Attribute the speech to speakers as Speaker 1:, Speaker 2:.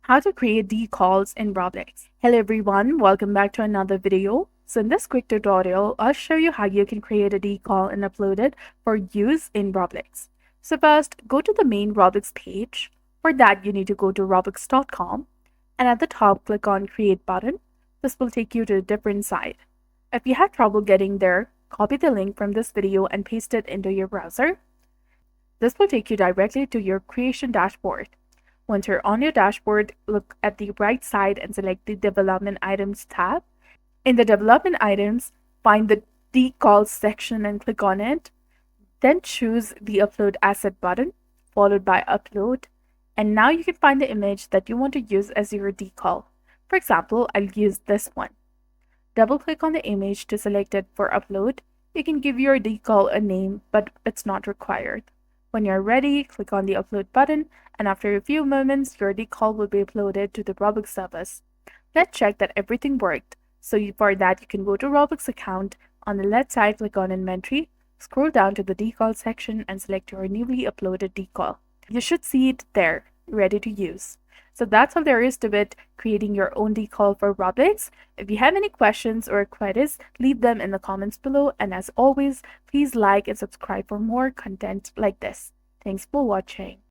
Speaker 1: How to create decals in Roblox. Hello everyone, welcome back to another video. So in this quick tutorial, I'll show you how you can create a decal and upload it for use in Roblox. So first, go to the main Roblox page. For that, you need to go to roblox.com and at the top, click on Create button. This will take you to a different site. If you had trouble getting there, copy the link from this video and paste it into your browser. This will take you directly to your creation dashboard. Once you're on your dashboard, look at the right side and select the Development Items tab. In the Development Items, find the Decals section and click on it. Then choose the Upload Asset button, followed by Upload. And now you can find the image that you want to use as your decal. For example, I'll use this one. Double-click on the image to select it for upload. You can give your decal a name, but it's not required. When you're ready, click on the upload button, and after a few moments, your decal will be uploaded to the Roblox service. Let's check that everything worked. For that, you can go to Roblox account. On the left side, click on inventory, scroll down to the decal section and select your newly uploaded decal. You should see it there, ready to use. So that's all there is to it, creating your own decal for Roblox. If you have any questions or queries, leave them in the comments below. And as always, please like and subscribe for more content like this. Thanks for watching.